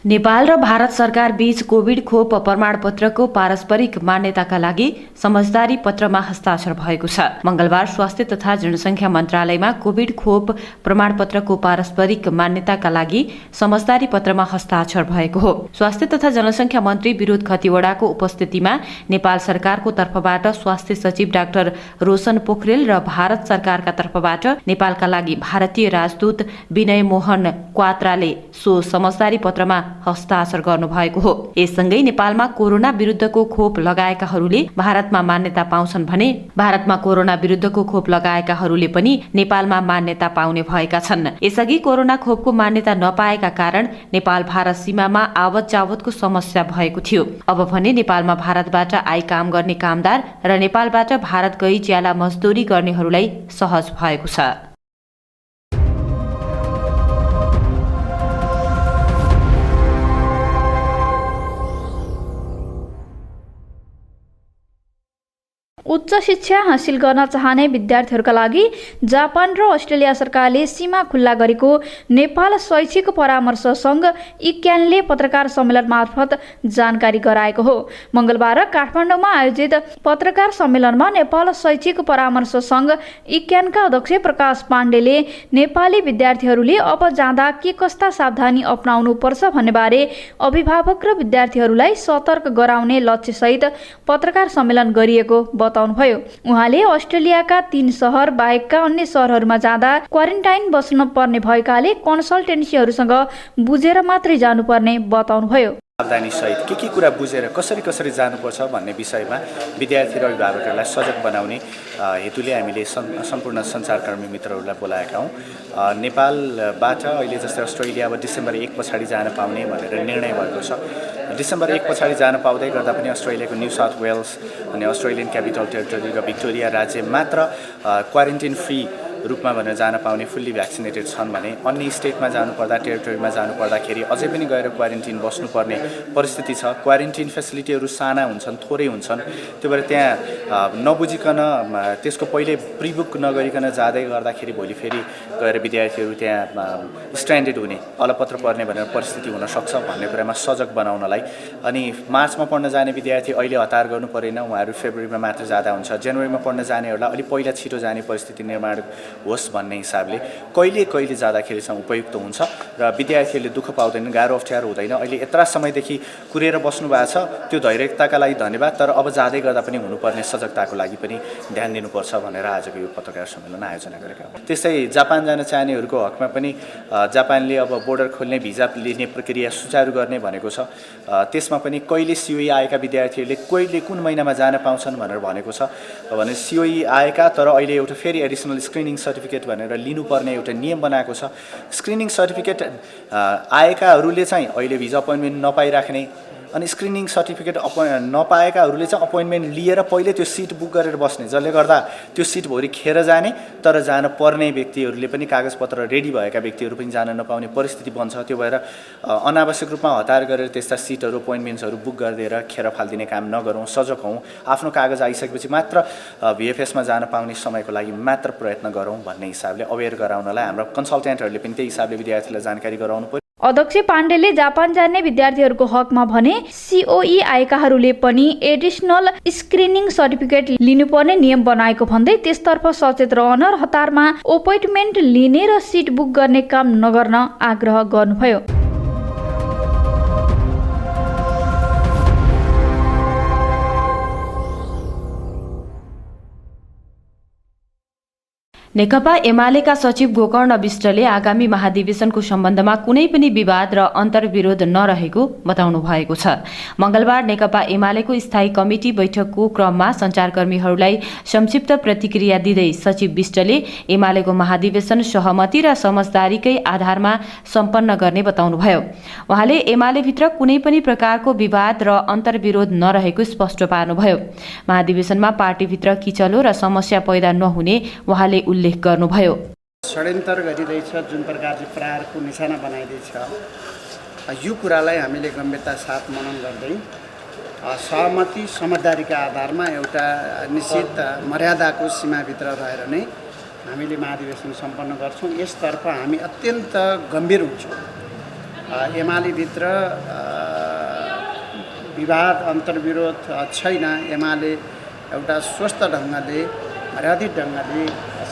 नेपाल र भारत सरकार बीच कोभिड खोप प्रमाणपत्रको पारस्परिक मान्यताका लागि समझदारी पत्रमा हस्ताक्षर भएको छ। मंगलबार स्वास्थ्य तथा जनसंख्या मन्त्रालयमा कोभिड खोप प्रमाणपत्रको पारस्परिक मान्यताका लागि समझदारी पत्रमा हस्ताक्षर भएको हो। स्वास्थ्य तथा जनसंख्या मन्त्री विरोध खतिवड़ाको उपस्थितिमा नेपाल सरकारको तर्फबाट स्वास्थ्य सचिव डाक्टर रोशन पोखरेल र भारत सरकारका तर्फबाट नेपालका लागि भारतीय राजदूत विनय मोहन क्वात्राले सो समझदारी पत्रमा हस्ताक्षर गर्नुभएको हो। यससँगै नेपालमा कोरोना विरुद्धको खोप लगाएकाहरूले भारतमा मान्यता पाउँछन् भने भारतमा कोरोना विरुद्धको खोप लगाएकाहरूले पनि नेपालमा मान्यता पाउने भएका छन्। यसअघि कोरोना खोपको मान्यता नपाएका कारण नेपाल भारत सीमामा आवत जावतको समस्या भएको थियो। अब भने नेपालमा भारतबाट आई काम गर्ने कामदार र नेपालबाट भारत गई ज्याला मजदुरी गर्नेहरूलाई सहज भएको छ। उच्च शिक्षा हासिल गर्न चाहने विद्यार्थीहरूका लागि जापान र अस्ट्रेलिया सरकारले सीमा खुल्ला गरेको नेपाल शैक्षिक परामर्श संघ इक्यानले पत्रकार सम्मेलन मार्फत जानकारी गराएको हो। मंगलबार काठमाडौँमा आयोजित पत्रकार सम्मेलनमा नेपाल शैक्षिक परामर्श संघ इक्यानका अध्यक्ष प्रकाश पाण्डेले नेपाली विद्यार्थीहरूले अब जाँदा के कस्ता सावधानी अपनाउनु पर्छ भन्ने बारे अभिभावक र विद्यार्थीहरूलाई सतर्क गराउने लक्ष्यसहित पत्रकार सम्मेलन गरिएको बताउनुभयो। उहाँले अस्ट्रेलियाका 3 शहर बाहेकका अन्य शहरहरूमा जाँदा क्वारेन्टाइन बस्न पर्ने भएकाले कन्सल्टेन्सीहरूसँग बुझेर मात्रै जानुपर्ने बताउनुभयो। सावधानी सहित के कुरा बुझेर कसरी जानुपर्छ भन्ने विषयमा विद्यार्थी र अभिभावकहरूलाई सजग बनाउने हेतुले हामीले सम्पूर्ण सञ्चारकर्मी मित्रहरूलाई बोलाएका हौँ। नेपालबाट अहिले जस्तै अस्ट्रेलिया अब डिसेम्बर 1 पछाडि जान पाउने भनेर निर्णय भएको छ। डिसेम्बर 1 पछाडि जान पाउँदै गर्दा पनि अस्ट्रेलियाको न्यू साउथ वेल्स अनि अस्ट्रेलियन क्यापिटल टेरिटोरी र भिक्टोरिया राज्य मात्र क्वारेन्टाइन फ्री रूपमा भनेर जान पाउने फुल्ली भ्याक्सिनेटेड छन् भने अन्य स्टेटमा जानुपर्दा टेरिटोरीमा जानुपर्दाखेरि अझै पनि गएर क्वारेन्टाइन बस्नुपर्ने परिस्थिति छ। क्वारेन्टाइन फेसिलिटीहरू साना हुन्छन्, थोरै हुन्छन्। त्यो भएर त्यहाँ नबुझिकन त्यसको पहिले प्रिबुक नगरिकन जाँदै गर्दाखेरि भोलि फेरि गएर विद्यार्थीहरू त्यहाँ स्ट्यान्डेड हुने अलपत्र पर्ने भनेर परिस्थिति हुनसक्छ भन्ने कुरामा सजग बनाउनलाई। अनि मार्चमा पढ्न जाने विद्यार्थी अहिले हतार गर्नु परेन, उहाँहरू फेब्रुअरीमा मात्र जाँदा हुन्छ। जनवरीमा पढ्न जानेहरूलाई अलिक पहिला छिटो जाने परिस्थिति निर्माण होस् भन्ने हिसाबले कहिले जाँदाखेरि चाहिँ उपयुक्त हुन्छ र विद्यार्थीहरूले दुःख पाउँदैन, गाह्रो अप्ठ्यारो हुँदैन। अहिले यत्रा समयदेखि कुरेर बस्नु भएको छ, त्यो धैर्यताका लागि धन्यवाद। तर अब जाँदै गर्दा पनि हुनुपर्ने सजगताको लागि पनि ध्यान दिनुपर्छ भनेर आजको यो पत्रकार सम्मेलन आयोजना गरेका हौँ। त्यस्तै जापान जान चाहनेहरूको हकमा पनि जापानले अब बोर्डर खोल्ने, भिजा लिने प्रक्रिया सुचारू गर्ने भनेको छ। त्यसमा पनि कहिले सिओई आएका विद्यार्थीहरूले कहिले कुन महिनामा जान पाउँछन् भनेर भनेको छ। भने सिओई आएका तर अहिले एउटा फेरि एडिसनल स्क्रिनिङ सर्टिफिकेट भनेर लिनुपर्ने एउटा नियम बनाएको छ। स्क्रिनिङ सर्टिफिकेट आएकाहरूले चाहिँ अहिले भिजा अपोइन्टमेन्ट नपाइराख्ने अनि स्क्रिनिङ सर्टिफिकेट नपाएकाहरूले चाहिँ अपोइन्टमेन्ट लिएर पहिले त्यो सिट बुक गरेर बस्ने, जसले गर्दा त्यो सिट भोलि खेर जाने तर जान पर्ने व्यक्तिहरूले पनि कागजपत्र रेडी भएका व्यक्तिहरू पनि जान नपाउने परिस्थिति बन्छ। त्यो भएर अनावश्यक रूपमा हतार गरेर त्यस्ता सिटहरू अपोइन्टमेन्ट्सहरू बुक गरिदिएर खेर फालिदिने काम नगरौँ, सजग हौँ। आफ्नो कागज आइसकेपछि मात्र भिएफएसमा जान पाउने समयको लागि मात्र प्रयत्न गरौँ भन्ने हिसाबले अवेर गराउनलाई हाम्रो कन्सल्टेन्टहरूले पनि त्यही हिसाबले विद्यार्थीलाई जानकारी गराउनु पर्यो। अध्यक्ष पाण्डेले जापान जाने विद्यार्थीहरूको हकमा भने सिओई आएकाहरूले पनि एडिसनल स्क्रिनिङ सर्टिफिकेट लिनुपर्ने नियम बनाएको भन्दै त्यसतर्फ सचेत रहन र हतारमा अपोइन्टमेन्ट लिने र सिट बुक गर्ने काम नगर्न आग्रह गर्नुभयो। नेकपा एमालेका सचिव गोकर्ण विष्टले आगामी महाधिवेशनको सम्बन्धमा कुनै पनि विवाद र अन्तर्विरोध नरहेको बताउनु भएको छ। मंगलबार नेकपा एमालेको स्थायी कमिटी बैठकको क्रममा सञ्चारकर्मीहरूलाई संक्षिप्त प्रतिक्रिया दिँदै सचिव विष्टले एमालेको महाधिवेशन सहमति र समझदारीकै आधारमा सम्पन्न गर्ने बताउनुभयो। उहाँले एमालेभित्र कुनै पनि प्रकारको विवाद र अन्तर्विरोध नरहेको स्पष्ट पार्नुभयो। महाधिवेशनमा पार्टीभित्र किचलो र समस्या पैदा नहुने उहाँले उल्लेख गर्नुभयो। षड्यन्त्र गरिरहेछ, जुन प्रकारले प्रहारको निशाना बनाइरहेछ, यो कुरालाई हामीले गम्भीरता साथ मनन गर्दै सहमति समझदारीका आधारमा एउटा निश्चित मर्यादाको सीमाभित्र रहेर नै हामीले महाधिवेशन सम्पन्न गर्छौँ। यसतर्फ हामी अत्यन्त गम्भीर हुन्छौँ। एमालेभित्र विवाद अन्तर्विरोध छैन। एमाले एउटा स्वस्थ ढङ्गले मर्यादित ढङ्गले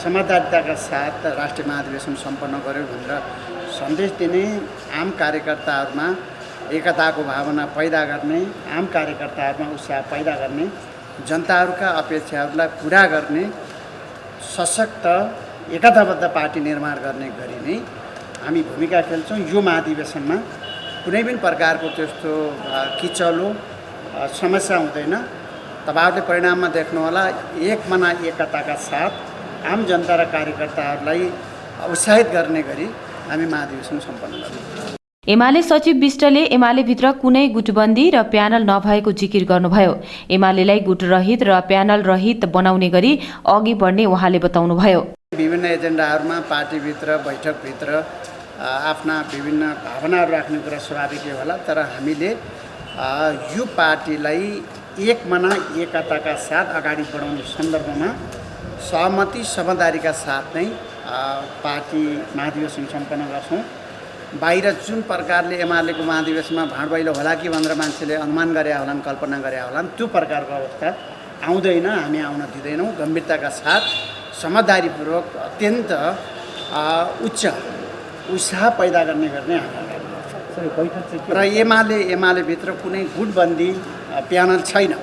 समझदारीताका साथ राष्ट्रिय महाधिवेशन सम्पन्न गर्यो भनेर सन्देश दिने, आम कार्यकर्ताहरूमा एकताको भावना पैदा गर्ने, आम कार्यकर्ताहरूमा उत्साह पैदा गर्ने, जनताहरूका अपेक्षाहरूलाई पुरा गर्ने, सशक्त एकताबद्ध पार्टी निर्माण गर्ने गरी नै हामी भूमिका खेल्छौँ। यो महाधिवेशनमा कुनै पनि प्रकारको त्यस्तो किचलो समस्या हुँदैन। तपाईहरुले परिणाममा देख्नुहोला, एक मना एकताका साथ आम जनता र कार्यकर्ताहरूलाई उत्साहित गर्ने गरी हामी महाधिवेशन सम्पन्न गर्छौँ। एमाले सचिव विष्टले एमालेभित्र कुनै गुटबन्दी र प्यानल नभएको जिकिर गर्नुभयो। एमालेलाई गुटरहित र प्यानल रहित बनाउने गरी अघि बढ्ने उहाँले बताउनुभयो। विभिन्न एजेन्डाहरूमा पार्टीभित्र बैठकभित्र आफ्ना विभिन्न भावनाहरू राख्ने कुरा स्वाभाविकै होला, तर हामीले यो पार्टीलाई एक मना एकताका साथ अगाडि बढाउने सन्दर्भमा सहमति समझदारीका साथ नै पार्टी महाधिवेशन सम्पन्न गर्छौँ। बाहिर जुन प्रकारले एमालेको महाधिवेशनमा भाँडबैलो होला कि भनेर मान्छेले अनुमान गरे होलान्, कल्पना गरे होलान्, त्यो प्रकारको अवस्था आउँदैन, हामी आउन दिँदैनौँ। गम्भीरताका साथ समझदारीपूर्वक अत्यन्त उच्च उत्साह पैदा गर्ने हामी र एमालेभित्र कुनै गुटबन्दी प्यानल छैन।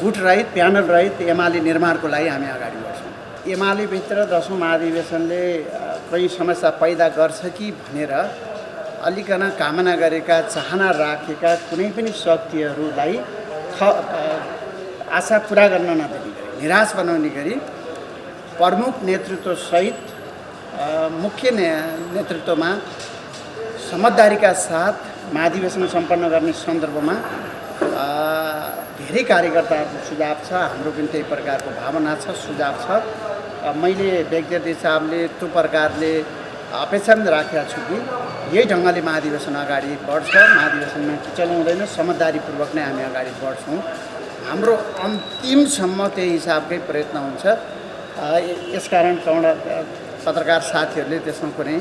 गुटरहित प्यानल रहित एमाले निर्माणको लागि हामी अगाडि बढ्छौँ। एमालेभित्र 10औं महाधिवेशनले कहीँ समस्या पैदा गर्छ कि भनेर अलिकन कामना गरेका, चाहना राखेका कुनै पनि शक्तिहरूलाई आशा पुरा गर्न नदिने गरी, निराश बनाउने गरी प्रमुख नेतृत्वसहित मुख्य नेतृत्वमा समझदारीका साथ महाधिवेशन सम्पन्न गर्ने सन्दर्भमा धेरै कार्यकर्ताहरूको सुझाव छ। हाम्रो पनि त्यही प्रकारको भावना छ, सुझाव छ। मैले व्यक्तिगत हिसाबले त्यो प्रकारले अपेक्षा पनि राखेको छु कि यही ढङ्गले महाधिवेशन अगाडि बढ्छ। महाधिवेशनमा चलाउँदैन, समझदारीपूर्वक नै हामी अगाडि बढ्छौँ। हाम्रो अन्तिमसम्म त्यही हिसाबकै प्रयत्न हुन्छ। यसकारण पत्रकार साथीहरूले त्यसमा कुनै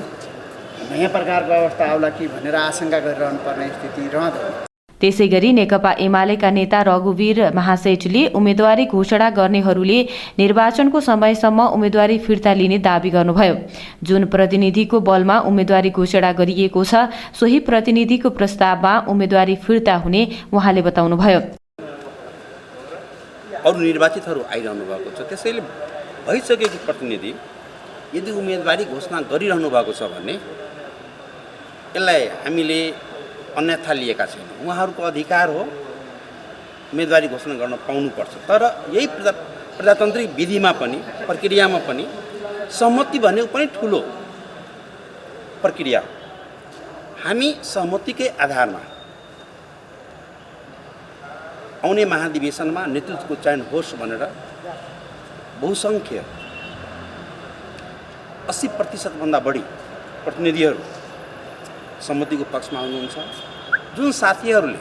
नयाँ प्रकारको अवस्था आउला कि भनेर आशंका गरिरहनु पर्ने स्थिति रहँदैन। त्यसैगरी नेकपा एमालेका नेता रघुवीर महासेठले उम्मेदवारी घोषणा गर्नेहरूले निर्वाचनको समयसम्म उम्मेदवारी फिर्ता लिने दावी गर्नुभयो। जुन प्रतिनिधिको बलमा उम्मेदवारी घोषणा गरिएको छ, सोही प्रतिनिधिको प्रस्तावमा उम्मेदवारी फिर्ता हुने उहाँले बताउनुभयो। अरू निर्वाचितहरू आइरहनु भएको छ, त्यसैले भइसकेको प्रतिनिधि यदि उम्मेदवारी घोषणा गरिरहनु भएको छ भने यसलाई हामीले अन्यथा लिएका छैनौँ। उहाँहरूको अधिकार हो, उम्मेदवारी घोषणा गर्न पाउनुपर्छ। तर यही प्रजातान्त्रिक विधिमा पनि, प्रक्रियामा पनि सहमति भनेको पनि ठुलो प्रक्रिया हो। हामी सहमतिकै आधारमा आउने महाधिवेशनमा नेतृत्वको चयन होस् भनेर बहुसङ्ख्य 80% बढी प्रतिनिधिहरू सहमतिको पक्षमा हुनुहुन्छ। जुन साथीहरूले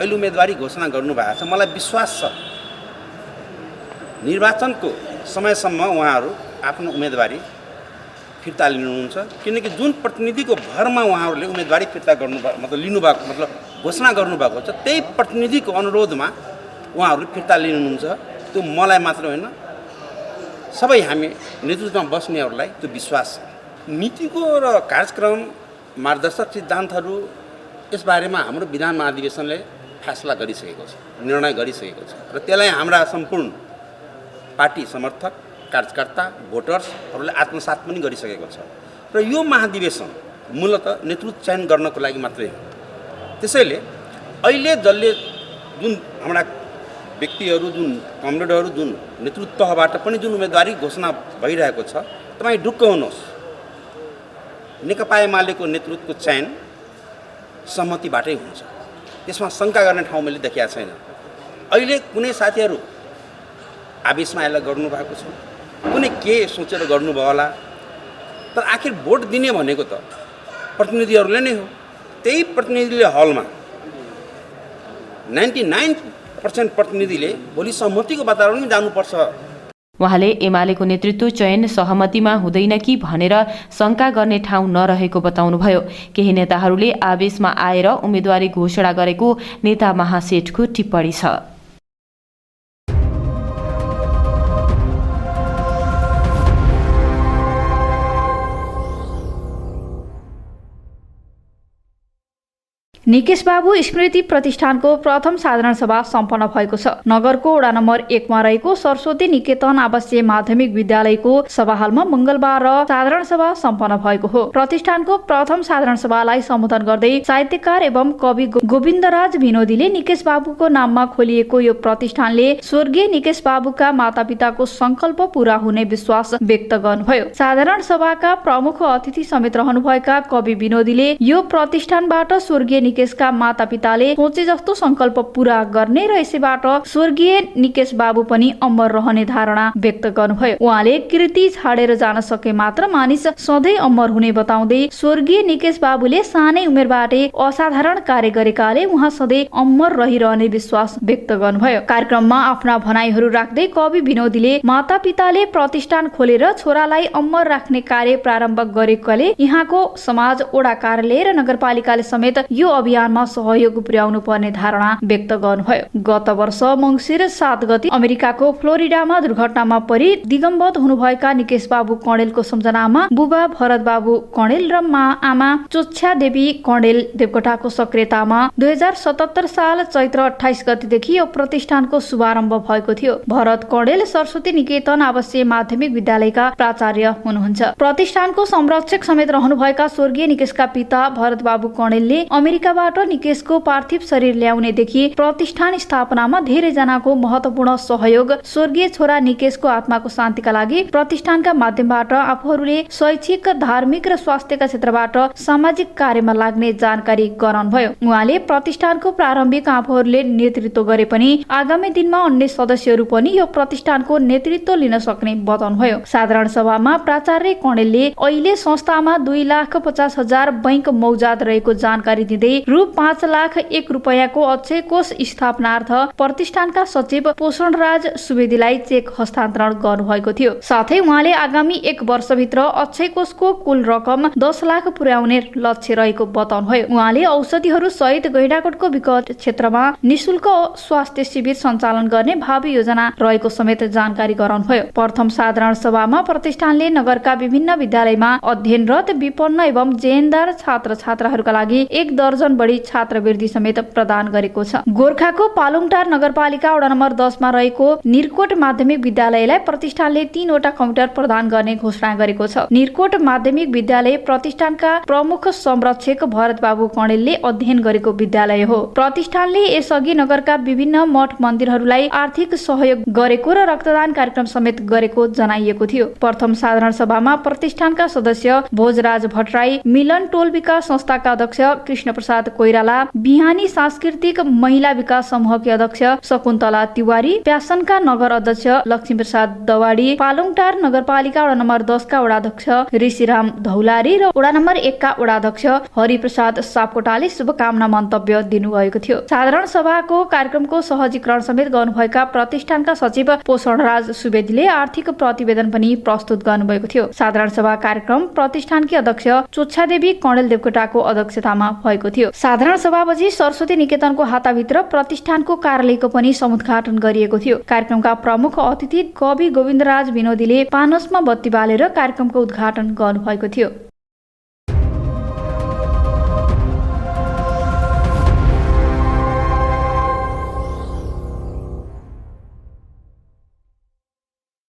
अहिले उम्मेदवारी घोषणा गर्नुभएको छ, मलाई विश्वास छ निर्वाचनको समयसम्म उहाँहरू आफ्नो उम्मेदवारी फिर्ता लिनुहुन्छ। किनकि जुन प्रतिनिधिको भरमा उहाँहरूले उम्मेदवारी फिर्ता मतलब घोषणा गर्नुभएको छ, त्यही प्रतिनिधिको अनुरोधमा उहाँहरूले फिर्ता लिनुहुन्छ। त्यो मलाई मात्र होइन, सबै हामी नेतृत्वमा बस्नेहरूलाई त्यो विश्वास छ। नीतिको र कार्यक्रम मार्गदर्शक सिद्धान्तहरू यसबारेमा हाम्रो विधान महाधिवेशनले फैसला गरिसकेको छ, निर्णय गरिसकेको छ र त्यसलाई हाम्रा सम्पूर्ण पार्टी समर्थक, कार्यकर्ता, भोटर्सहरूले आत्मसात पनि गरिसकेको छ। र यो महाधिवेशन मूलतः नेतृत्व चयन गर्नको लागि मात्रै हो। त्यसैले अहिले जसले जुन हाम्रा व्यक्तिहरू, जुन कमरेडहरू, जुन नेतृत्व तहबाट पनि जुन उम्मेदवारी घोषणा भइरहेको छ, तपाईँ ढुक्क हुनुहोस्, नेकपा एमालेको नेतृत्वको चयन सहमतिबाटै हुन्छ। त्यसमा शङ्का गर्ने ठाउँ मैले देखेको छैन। अहिले कुनै साथीहरू आवेशमा आएर गर्नुभएको छ, कुनै के सोचेर गर्नुभयो होला, तर आखिर भोट दिने भनेको त प्रतिनिधिहरूले नै हो। त्यही प्रतिनिधिले हलमा 99% प्रतिनिधिले भोलि सहमतिको वातावरणमै जानुपर्छ उहाँले एमालेको नेतृत्व चयन सहमतिमा हुँदैन कि भनेर शंका गर्ने ठाउँ नरहेको बताउनुभयो। केही नेताहरूले आवेशमा आएर उम्मेदवारी घोषणा गरेको नेता महासेठको टिप्पणी छ। निकेश बाबु स्मृति प्रतिष्ठानको प्रथम साधारण सभा सम्पन्न भएको छ। नगरको वडा नम्बर 1 मा रहेको सरस्वती निकेतन आवासीय माध्यमिक विद्यालयको सभाहालमा मंगलबार साधारण सभा सम्पन्न भएको हो। प्रतिष्ठानको प्रथम साधारण सभालाई सम्बोधन गर्दै साहित्यकार एवं कवि गोविन्दराज विनोदीले निकेश बाबुको नाममा खोलिएको यो प्रतिष्ठानले स्वर्गीय निकेश बाबुका मातापिताको संकल्प पूरा हुने विश्वास व्यक्त गर्नुभयो। साधारण सभाका प्रमुख अतिथि समेत रहनुभएका कवि विनोदीले यो प्रतिष्ठानबाट स्वर्गीय निकेशका मातापिताले सोचे जस्तो संकल्प पूरा गर्ने र यसैबाट स्वर्गीय निकेश बाबु पनि अमर रहने धारणा व्यक्त गर्नुभयो। उहाँले कृति छाडेर जान सके मात्र मानिस सधैँ अमर हुने बताउँदै स्वर्गीय निकेश बाबुले सानै उमेरबाटै असाधारण कार्य गरेकाले उहाँ सधैँ अमर रहिरहने विश्वास व्यक्त गर्नुभयो। कार्यक्रममा आफ्ना भनाइहरू राख्दै कवि विनोदीले मातापिताले प्रतिष्ठान खोलेर छोरालाई अमर राख्ने कार्य प्रारम्भ गरेकाले यहाँको समाज वडा कार्यालय र नगरपालिकाले समेत यो अभियानमा सहयोग पुर्याउनु पर्ने धारणा व्यक्त गर्नुभयो। गत वर्ष मंसिर 7 गते अमेरिकाको फ्लोरिडामा दुर्घटनामा परि दिगम्बत हुनुभएका निकेश बाबु कणेलको सम्झनामा बुबा भरत बाबु कणेल र आमा चोच्छा देवी कणेल देवकोटाको सक्रियतामा 2077 साल चैत्र 28 गतेदेखि यो प्रतिष्ठानको शुभारम्भ भएको थियो। भरत कणेल सरस्वती निकेतन आवासीय माध्यमिक विद्यालयका प्राचार्य हुनुहुन्छ। प्रतिष्ठानको संरक्षक समेत रहनुभएका स्वर्गीय निकेशका पिता भरत बाबु कणेलले अमेरिकाबाट निकेशको पार्थिव शरीर ल्याउनेदेखि प्रतिष्ठान स्थापनामा धेरै जनाको महत्वपूर्ण सहयोग, स्वर्गीय छोरा निकेशको आत्माको शान्तिका लागि प्रतिष्ठानका माध्यमबाट आफूहरूले शैक्षिक, धार्मिक र स्वास्थ्यका क्षेत्रबाट सामाजिक कार्यमा लाग्ने जानकारी गराउनुभयो। उहाँले प्रतिष्ठानको प्रारम्भिक आफूहरूले नेतृत्व गरे पनि आगामी दिनमा अन्य सदस्यहरू पनि यो प्रतिष्ठानको नेतृत्व लिन सक्ने बताउनुभयो। साधारण सभामा प्राचार्य कणेलले अहिले संस्थामा 2,50,000 बैंक मौजाद रहेको जानकारी दिँदै रु 5,01,000 रुपैयाँको अक्षय कोष स्थापनार्थ प्रतिष्ठानका सचिव पोषणराज सुवेदीलाई चेक हस्तान्तरण गर्नुभएको थियो। साथै उहाँले आगामी 1 वर्षभित्र अक्षय कोषको कुल रकम 10 लाख पुर्याउने लक्ष्य रहेको बताउनुभयो। उहाँले औषधिहरू सहित गैंडाकोटको विकट क्षेत्रमा निशुल्क स्वास्थ्य शिविर सञ्चालन गर्ने भावी योजना रहेको समेत जानकारी गराउनुभयो। प्रथम साधारण सभामा प्रतिष्ठानले नगरका विभिन्न विद्यालयमा अध्ययनरत विपन्न एवं जेहेन्दार छात्र छात्राहरूका लागि 1 दर्जन बढी छात्रवृत्ति समेत प्रदान गरेको छ। गोरखाको पालुङटार नगरपालिका वडा नम्बर 10 मा रहेको निरकोट माध्यमिक विद्यालयलाई प्रतिष्ठानले 3 वटा कम्प्युटर प्रदान गर्ने घोषणा गरेको छ। निरकोट माध्यमिक विद्यालय प्रतिष्ठानका प्रमुख संरक्षक भरत बाबु कणेलले अध्ययन गरेको विद्यालय हो। प्रतिष्ठानले यसअघि नगरका विभिन्न मठ मन्दिरहरूलाई आर्थिक सहयोग गरेको र रक्तदान कार्यक्रम समेत गरेको जनाइएको थियो। प्रथम साधारण सभामा प्रतिष्ठानका सदस्य भोजराज भट्टराई, मिलन टोल विकास संस्थाका अध्यक्ष कृष्ण प्रसाद कोइराला, बिहानी सांस्कृतिक महिला विकास समूहकी अध्यक्ष शकुन्तला तिवारी, प्यासनका नगर अध्यक्ष लक्ष्मी प्रसाद दवाडी, पालुङटार नगरपालिका वडा नम्बर 10 का वडाध्यक्ष ऋषिराम धौलारी र वडा नम्बर 1 का वडाध्यक्ष हरिप्रसाद सापकोटाले शुभकामना मन्तव्य दिनुभएको थियो। साधारण सभाको कार्यक्रमको सहजीकरण समेत गर्नुभएका प्रतिष्ठानका सचिव पोषणराज सुवेदीले आर्थिक प्रतिवेदन पनि प्रस्तुत गर्नुभएको थियो। साधारण सभा कार्यक्रम प्रतिष्ठानकी अध्यक्ष चोच्छा देवी कणेल देवकोटाको अध्यक्षतामा भएको थियो। साधारण सभापछि सरस्वती निकेतनको हाताभित्र प्रतिष्ठानको कार्यालयको पनि समुद्घाटन गरिएको थियो। कार्यक्रमका प्रमुख अतिथि कवि गोविन्दराज विनोदीले पानसमा बत्ती बालेर कार्यक्रमको उद्घाटन गर्नुभएको थियो।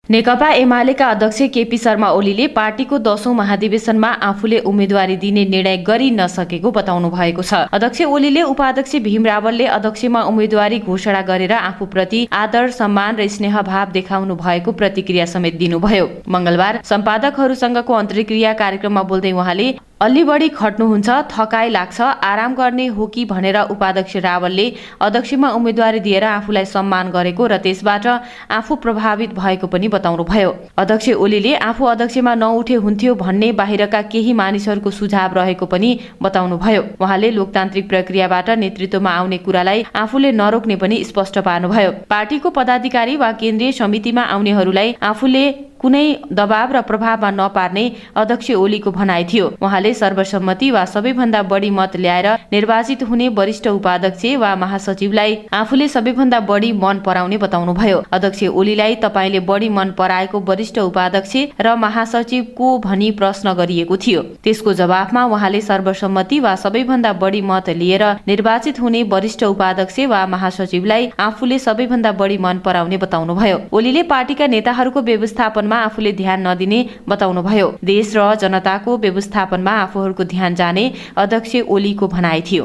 नेकपा एमालेका अध्यक्ष केपी शर्मा ओलीले पार्टीको 10औं महाधिवेशनमा आफूले उम्मेदवारी दिने निर्णय गरि नसकेको बताउनु भएको छ। अध्यक्ष ओलीले उपाध्यक्ष भीम रावलले अध्यक्षमा उम्मेदवारी घोषणा गरेर आफूप्रति आदर, सम्मान र स्नेह भाव देखाउनु भएको प्रतिक्रिया समेत दिनुभयो। मंगलबार सम्पादकहरूसँगको अन्तर्क्रिया कार्यक्रममा बोल्दै उहाँले अलि बढी खट्नुहुन्छ, थकाइ लाग्छ, आराम गर्ने हो कि भनेर उपाध्यक्ष रावलले अध्यक्षमा उम्मेदवारी दिएर आफूलाई सम्मान गरेको र त्यसबाट आफू प्रभावित भएको पनि बताउनुभयो। अध्यक्ष ओलीले आफू अध्यक्षमा नउठे हुन्थ्यो भन्ने बाहिरका केही मानिसहरूको सुझाव रहेको पनि बताउनुभयो। उहाँले लोकतान्त्रिक प्रक्रियाबाट नेतृत्वमा आउने कुरालाई आफूले नरोक्ने पनि स्पष्ट पार्नुभयो। पार्टीको पदाधिकारी वा केन्द्रीय समितिमा आउनेहरूलाई आफूले कुनै दबाव र प्रभावमा नपार्ने अध्यक्ष ओलीको भनाइ थियो। उहाँले सर्वसम्मति वा सबैभन्दा बढी मत ल्याएर निर्वाचित हुने वरिष्ठ उपाध्यक्ष वा महासचिवलाई आफूले सबैभन्दा बढी मन पराउने बताउनुभयो। अध्यक्ष ओलीलाई तपाईले बढी मन पराएको वरिष्ठ उपाध्यक्ष र महासचिव को भनी प्रश्न गरिएको थियो। त्यसको जवाफमा उहाँले सर्वसम्मति वा सबैभन्दा बढी मत लिएर निर्वाचित हुने वरिष्ठ उपाध्यक्ष वा महासचिवलाई आफूले सबैभन्दा बढी मन पराउने बताउनुभयो। ओलीले पार्टीका नेताहरूको व्यवस्थापनमा आफूले ध्यान नदिने बताउनुभयो। देश र जनताको व्यवस्थापनमा आफूहरूको ध्यान जाने अध्यक्ष ओलीको भनाइ थियो।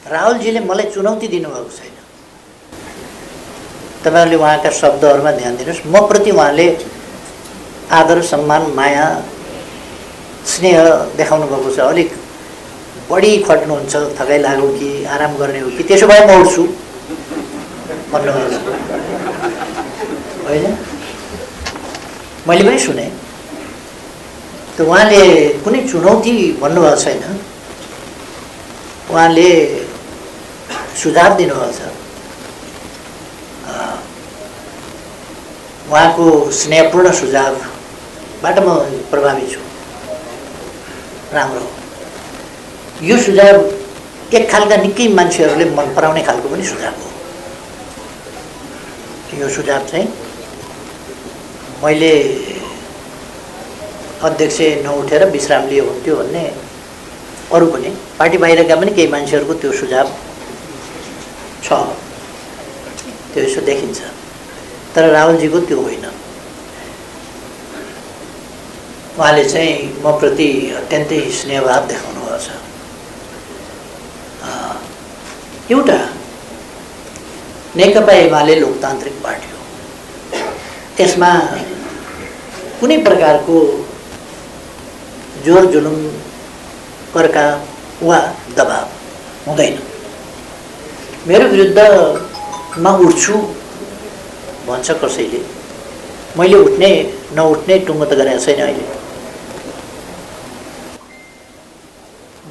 राहुलजीले मलाई चुनौती दिनुभएको छैन। तपाईहरुले उहाँका शब्दहरुमा ध्यान दिनुस्। म प्रति उहाँले आदर, सम्मान, माया, स्नेह देखाउनु भएको छ। अलिक बढी खट्नुहुन्छ, थकाइ लाग्यो कि आराम गर्ने हो कि त्यसो भए म उठ्छु भन्नुभएको छ हैन। मैले पनि सुने। त उहाँले कुनै चुनौती भन्नुभएको छैन। उहाँले सुझाव दिनुभएको छ। उहाँको स्नेहपूर्ण सुझावबाट म प्रभावित छु। राम्रो। यो सुझाव एक खालका निकै मान्छेहरूले मन पराउने खालको पनि सुझाव हो। यो सुझाव चाहिँ मैले अध्यक्ष नउठेर विश्राम लिए हुन्थ्यो भन्ने अरू पनि पार्टी बाहिरका पनि केही मान्छेहरूको त्यो सुझाव छ, त्यो यसो देखिन्छ। तर राहुलजीको त्यो होइन। उहाँले चाहिँ म प्रति अत्यन्तै स्नेहभाव देखाउनु भएको छ। एउटा नेकपा एमाले लोकतान्त्रिक पार्टी हो। त्यसमा कुनै प्रकारको जोर जुलुम, कर्का वा दबाव हुँदैन। मेरो विरुद्धमा उठ्छु भन्छ कसैले, मैले उठ्ने नउठ्ने टुङ्गो त गरेको छैन अहिले।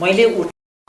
मैले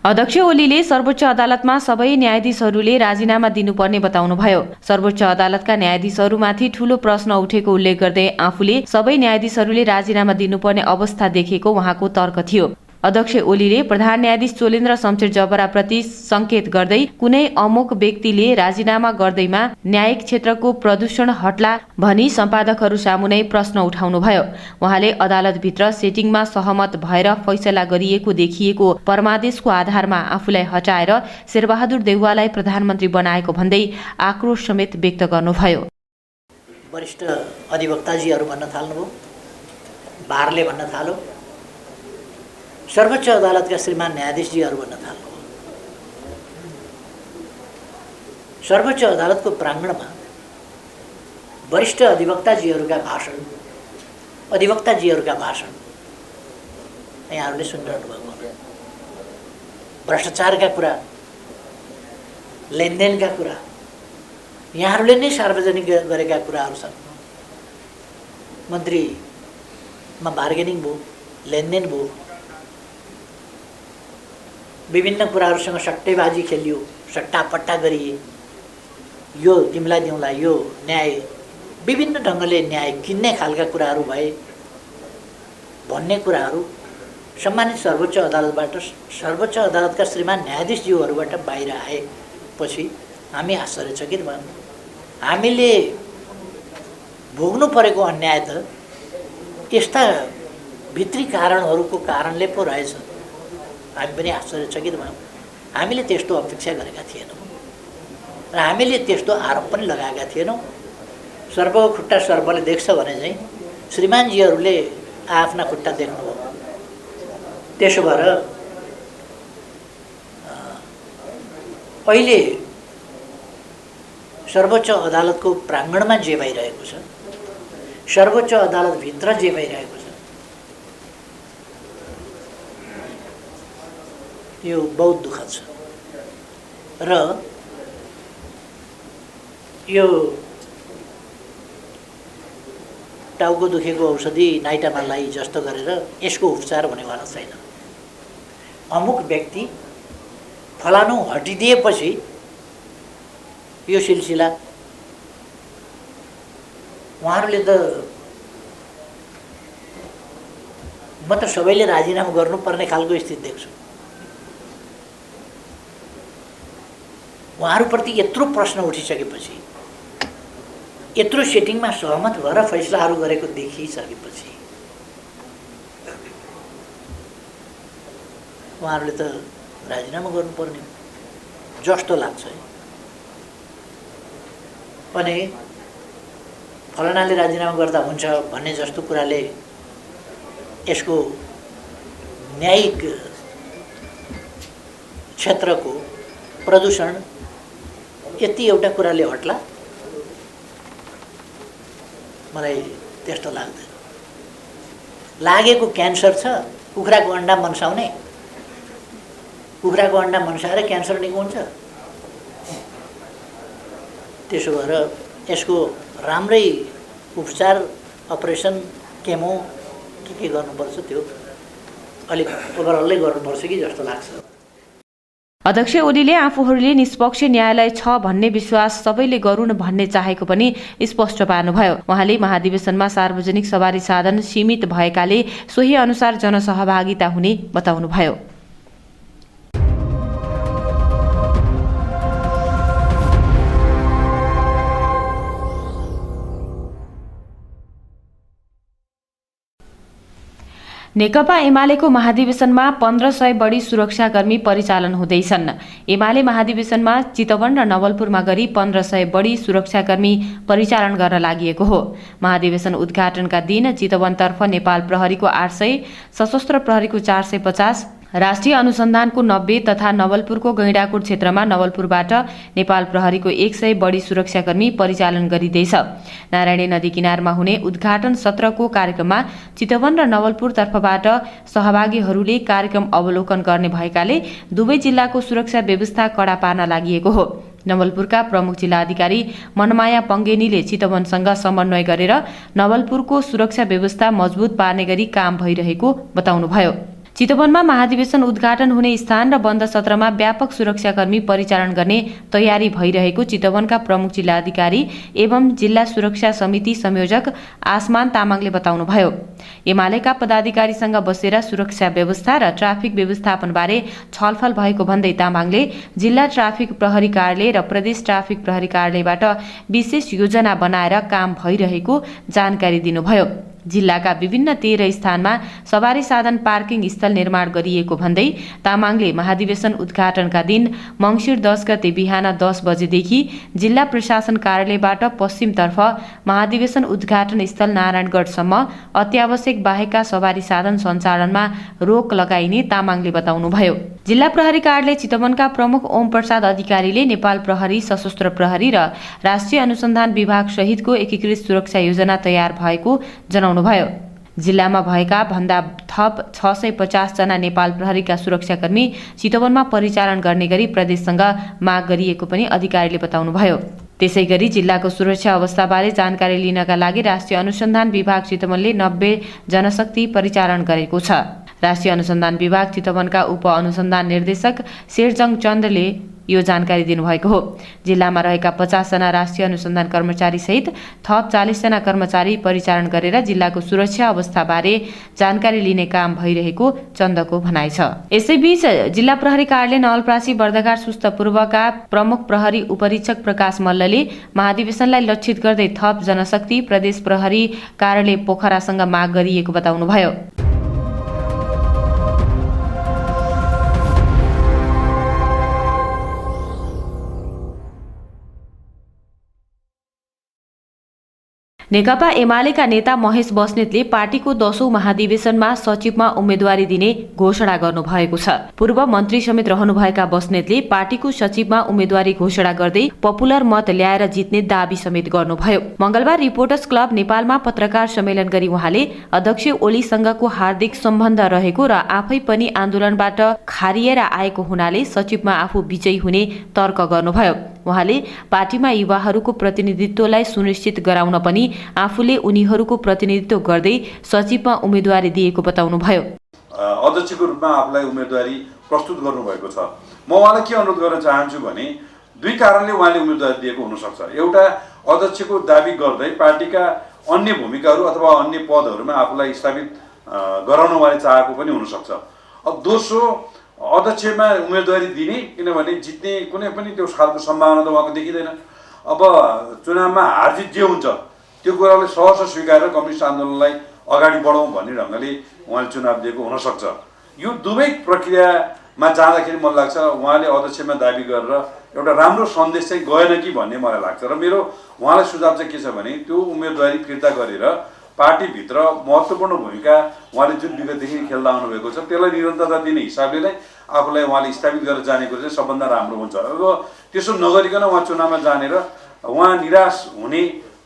अध्यक्ष ओलीले सर्वोच्च अदालतमा सबै न्यायाधीशहरूले राजीनामा दिनुपर्ने बताउनुभयो। सर्वोच्च अदालतका न्यायाधीशहरूमाथि ठूलो प्रश्न उठेको उल्लेख गर्दै आफूले सबै न्यायाधीशहरूले राजीनामा दिनुपर्ने अवस्था देखेको उहाँको तर्क थियो। अध्यक्ष ओलीले प्रधान न्यायाधीश चोलेन्द्र शमशेर जबराप्रति संकेत गर्दै कुनै अमुक व्यक्तिले राजीनामा गर्दैमा न्यायिक क्षेत्रको प्रदूषण हट्ला भनी सम्पादकहरू सामुनै प्रश्न उठाउनुभयो। उहाँले अदालतभित्र सेटिङमा सहमत भएर फैसला गरिएको देखिएको परमादेशको आधारमा आफूलाई हटाएर शेरबहादुर देउवालाई प्रधानमन्त्री बनाएको भन्दै आक्रोश समेत व्यक्त गर्नुभयो। वरिष्ठ अधिवक्ताजीहरू भन्न थाल्नुभयो, बारले भन्न थाल्यो, सर्वोच्च अदालतका श्रीमान न्यायाधीशजीहरू भन्न थाल्नुभयो। सर्वोच्च अदालतको प्राङ्गणमा वरिष्ठ अधिवक्ताजीहरूका भाषण यहाँहरूले सुनिरहनु भएको। भ्रष्टाचारका कुरा, लेनदेनका कुरा यहाँहरूले नै सार्वजनिक गरेका कुराहरू छन्। मन्त्रीमा बार्गेनिङ भयो, लेनदेन भयो, विभिन्न कुराहरूसँग सट्टेबाजी खेलियो, सट्टापट्टा गरिए, यो तिमीलाई दिउँला, यो न्याय, विभिन्न ढङ्गले न्याय किन्ने खालका कुराहरू भए भन्ने कुराहरू सम्मानित सर्वोच्च अदालतबाट, सर्वोच्च अदालतका श्रीमान न्यायाधीशज्यूहरूबाट बाहिर आएपछि हामी आश्चर्यचकित भयौँ। हामीले भोग्नु परेको अन्याय त यस्ता भित्री कारणहरूको कारणले पो रहेछ। हामी पनि आश्चर्यचकित भयौँ। हामीले त्यस्तो अपेक्षा गरेका थिएनौँ र हामीले त्यस्तो आरोप पनि लगाएका थिएनौँ। सर्वको खुट्टा सर्वले देख्छ भने चाहिँ श्रीमानजीहरूले आफ्ना खुट्टा देख्नुभयो। त्यसो भएर अहिले सर्वोच्च अदालतको प्राङ्गणमा जे भइरहेको छ, सर्वोच्च अदालतभित्र जे भइरहेको छ, यो बहुत दुःखद छ र यो टाउको दुखेको औषधि नाइटामालाई जस्तो गरेर यसको उपचार भनेवाला छैन। अमुक व्यक्ति फलानु हटिदिएपछि यो सिलसिला उहाँहरूले त म त सबैले राजीनामा गर्नुपर्ने खालको स्थिति देख्छु। उहाँहरूप्रति यत्रो प्रश्न उठिसकेपछि, यत्रो सेटिङमा सहमत भएर फैसलाहरू गरेको देखिसकेपछि उहाँहरूले त राजीनामा गर्नुपर्ने जस्तो लाग्छ। अनि फलानाले राजीनामा गर्दा हुन्छ भन्ने जस्तो कुराले यसको न्यायिक क्षेत्रको प्रदूषण यति एउटा कुराले हट्ला मलाई त्यस्तो लाग्दैन। लागेको क्यान्सर छ, कुखुराको अन्डा मनसाउने, कुखुराको अन्डा मनसाएर क्यान्सर निको हुन्छ। त्यसो भएर यसको राम्रै उपचार, अपरेसन, केमो के गर्नुपर्छ त्यो अलिक ओभरअलै गर्नुपर्छ कि जस्तो लाग्छ। अध्यक्ष ओलीले आफूहरूले निष्पक्ष न्यायालय छ भन्ने विश्वास सबैले गरून् भन्ने चाहेको पनि स्पष्ट पार्नुभयो। उहाँले महाधिवेशनमा सार्वजनिक सवारी साधन सीमित भएकाले सोही अनुसार जनसहभागिता हुने बताउनुभयो। नेकपा एमालेको महाधिवेशनमा 1500 बढी सुरक्षाकर्मी परिचालन हुँदैछन्। एमाले महाधिवेशनमा चितवन र नवलपुरमा गरी 1500 बढी सुरक्षाकर्मी परिचालन गर्न लागि हो। महाधिवेशन उद्घाटनका दिन चितवनतर्फ नेपाल प्रहरीको 800, सशस्त्र प्रहरीको 450, राष्ट्रिय अनुसन्धानको 90 तथा नवलपुरको गैंडाकोट क्षेत्रमा नवलपुरबाट नेपाल प्रहरीको 100 बढी सुरक्षाकर्मी परिचालन गरिँदैछ। नारायणी नदी किनारमा हुने उद्घाटन सत्रको कार्यक्रममा चितवन र नवलपुर तर्फबाट सहभागीहरूले कार्यक्रम अवलोकन गर्ने भएकाले दुवै जिल्लाको सुरक्षा व्यवस्था कडा पार्न लागि हो। नवलपुरका प्रमुख जिल्ला अधिकारी मनमाया पङ्गेनीले चितवनसँग समन्वय गरेर नवलपुरको सुरक्षा व्यवस्था मजबुत पार्ने गरी काम भइरहेको बताउनुभयो। चितवनमा महाधिवेशन उद्घाटन हुने स्थान र बन्द सत्रमा व्यापक सुरक्षाकर्मी परिचालन गर्ने तयारी भइरहेको चितवनका प्रमुख जिल्ला अधिकारी एवं जिल्ला सुरक्षा समिति संयोजक आसमान तामाङले बताउनुभयो। एमालेका पदाधिकारीसँग बसेर सुरक्षा व्यवस्था र ट्राफिक व्यवस्थापनबारे छलफल भएको भन्दै तामाङले जिल्ला ट्राफिक प्रहरी कार्यालय र प्रदेश ट्राफिक प्रहरी कार्यालयबाट विशेष योजना बनाएर काम भइरहेको जानकारी दिनुभयो। जिल्लाका विभिन्न 13 स्थानमा सवारी साधन पार्किङ स्थल निर्माण गरिएको भन्दै तामाङले महाधिवेशन उद्घाटनका दिन मङ्सिर 10 गते बिहान 10 बजेदेखि जिल्ला प्रशासन कार्यालयबाट पश्चिमतर्फ महाधिवेशन उद्घाटन स्थल नारायणगढसम्म अत्यावश्यक बाहेकका सवारी साधन सञ्चालनमा रोक लगाइने तामाङले बताउनुभयो। जिल्ला प्रहरी कार्यालय चितवनका प्रमुख ओम प्रसाद अधिकारीले नेपाल प्रहरी, सशस्त्र प्रहरी र राष्ट्रिय अनुसन्धान विभाग सहितको एकीकृत सुरक्षा योजना तयार भएको जनाउनुभयो। जिल्लामा भएका भन्दा थप 650 जना नेपाल प्रहरीका सुरक्षाकर्मी चितवनमा परिचालन गर्ने गरी प्रदेशसँग माग गरिएको पनि अधिकारीले बताउनुभयो। त्यसैगरी जिल्लाको सुरक्षा अवस्थाबारे जानकारी लिनका लागि राष्ट्रिय अनुसन्धान विभाग चितवनले 90 जनशक्ति परिचालन गरेको छ। राष्ट्रिय अनुसन्धान विभाग चितवनका उप अनुसन्धान निर्देशक शेरजङ चन्दले यो जानकारी दिनुभएको हो। जिल्लामा रहेका 50 जना राष्ट्रिय अनुसन्धान कर्मचारी सहित थप 40 जना कर्मचारी परिचालन गरेर जिल्लाको सुरक्षा अवस्थाबारे जानकारी लिने काम भइरहेको चन्दको भनाइ छ। यसैबीच जिल्ला प्रहरी कार्यालय नवलपरासी बर्दघाट सुस्त पूर्वका प्रमुख प्रहरी उपरीक्षक प्रकाश मल्लले महाधिवेशनलाई लक्षित गर्दै थप जनशक्ति प्रदेश प्रहरी कार्यालय पोखरासँग माग गरिएको बताउनुभयो। नेकपा एमालेका नेता महेश बस्नेतले पार्टीको 10औं महाधिवेशनमा सचिवमा उम्मेदवारी दिने घोषणा गर्नुभएको छ। पूर्व मन्त्री समेत रहनुभएका बस्नेतले पार्टीको सचिवमा उम्मेदवारी घोषणा गर्दै पपुलर मत ल्याएर जित्ने दावी समेत गर्नुभयो। मंगलबार रिपोर्टर्स क्लब नेपालमा पत्रकार सम्मेलन गरी उहाँले अध्यक्ष ओलीसँगको हार्दिक सम्बन्ध रहेको र आफै पनि आन्दोलनबाट खारिएर आएको हुनाले सचिवमा आफू विजयी हुने तर्क गर्नुभयो। उहाँले पार्टीमा युवाहरूको प्रतिनिधित्वलाई सुनिश्चित गराउन पनि आफूले उनीहरूको प्रतिनिधित्व गर्दै सचिवमा उम्मेदवारी दिएको बताउनुभयो। अध्यक्षको रूपमा आफूलाई उम्मेदवारी प्रस्तुत गर्नुभएको छ। म उहाँलाई के अनुरोध गर्न चाहन्छु भने दुई कारणले उहाँले उम्मेदवारी दिएको हुनसक्छ। एउटा, अध्यक्षको दावी गर्दै पार्टीका अन्य भूमिकाहरू अथवा अन्य पदहरूमा आफूलाई स्थापित गराउन उहाँले चाहेको पनि हुनसक्छ। अब दोस्रो, अध्यक्षमा उम्मेदवारी दिने, किनभने जित्ने कुनै पनि त्यो खालको सम्भावना त उहाँको देखिँदैन। अब चुनावमा हारजित जे हुन्छ त्यो कुरालाई सहर्ष स्वीकारेर कम्युनिस्ट आन्दोलनलाई अगाडि बढाउँ भन्ने ढङ्गले उहाँले चुनाव दिएको हुनसक्छ। यो दुवै प्रक्रियामा जाँदाखेरि मलाई लाग्छ उहाँले अध्यक्षमा दाबी गरेर एउटा राम्रो सन्देश चाहिँ गएन कि भन्ने मलाई लाग्छ। र मेरो उहाँलाई सुझाव चाहिँ के छ भने त्यो उम्मेदवारी फिर्ता गरेर पार्टीभित्र महत्त्वपूर्ण भूमिका उहाँले जुन विगतदेखि खेल्दा आउनुभएको छ त्यसलाई निरन्तरता दिने हिसाबले नै आफूलाई उहाँले स्थापित गरेर जाने कुरो चाहिँ सबभन्दा राम्रो हुन्छ। अब त्यसो नगरिकन उहाँ चुनावमा जानेर उहाँ निराश हुने,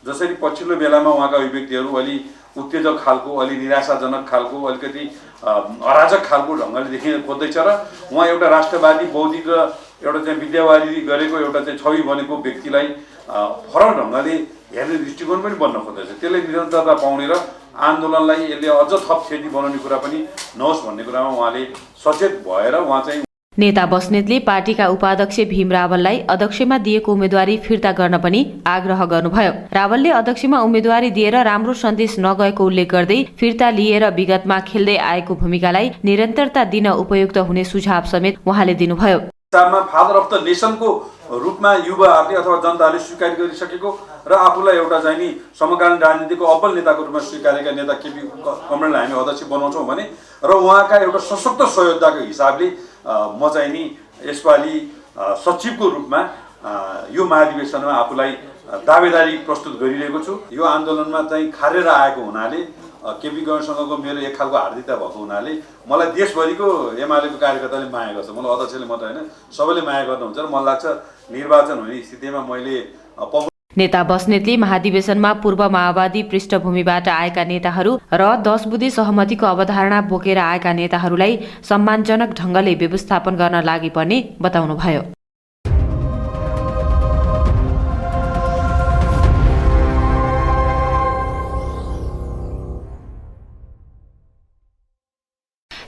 जसरी पछिल्लो बेलामा उहाँका अभिव्यक्तिहरू अलि उत्तेजक खालको, अलि निराशाजनक खालको, अलिकति अराजक खालको ढङ्गले देखिन खोज्दैछ र उहाँ एउटा राष्ट्रवादी बौद्धिक र एउटा चाहिँ विद्यावादी गरेको एउटा चाहिँ छवि बनेको व्यक्तिलाई फरक ढङ्गले हेर्ने दृष्टिकोण पनि बन्न खोज्दैछ। त्यसले निरन्तरता पाउने र आन्दोलनलाई यसले अझ थप क्षति बनाउने कुरा पनि नहोस् भन्ने कुरामा उहाँले सचेत भएर उहाँ चाहिँ नेता बस्नेतले पार्टीका उपाध्यक्ष भीम रावललाई अध्यक्षमा दिएको उम्मेदवारी फिर्ता गर्न पनि आग्रह गर्नुभयो। रावलले अध्यक्षमा उम्मेदवारी दिएर राम्रो सन्देश नगएको उल्लेख गर्दै फिर्ता लिएर विगतमा खेल्दै आएको भूमिकालाई निरन्तरता दिन उपयुक्त हुने सुझाव समेत उहाँले दिनुभयो। फादर अफ द नेसनको रूपमा युवाहरूले अथवा जनताले स्वीकार गरिसकेको र आफूलाई एउटा चाहिँ नि समकालीन राजनीतिको अब्बल नेताको रूपमा स्वीकारेका नेता केपी कमरेडलाई हामी अध्यक्ष बनाउँछौँ भने र उहाँका एउटा सशक्त सहयोगिताको हिसाबले म चाहिँ नि यसपालि सचिवको रूपमा यो महाधिवेशनमा आफूलाई दावेदारी प्रस्तुत गरिरहेको छु। यो आन्दोलनमा चाहिँ खारेर आएको हुनाले केपी गणसँगको मेरो एक खालको हार्दिकता भएको हुनाले मलाई देशभरिको एमालेको कार्यकर्ताले माया गर्छ। मलाई अध्यक्षले मात्र होइन, सबैले माया गर्नुहुन्छ र मलाई लाग्छ निर्वाचन हुने स्थितिमा मैले नेता बस्नेतले महाधिवेशनमा पूर्व माओवादी पृष्ठभूमिबाट आएका नेताहरू र 10 बुँदे सहमतिको अवधारणा बोकेर आएका नेताहरूलाई सम्मानजनक ढङ्गले व्यवस्थापन गर्न लागि पर्ने बताउनुभयो।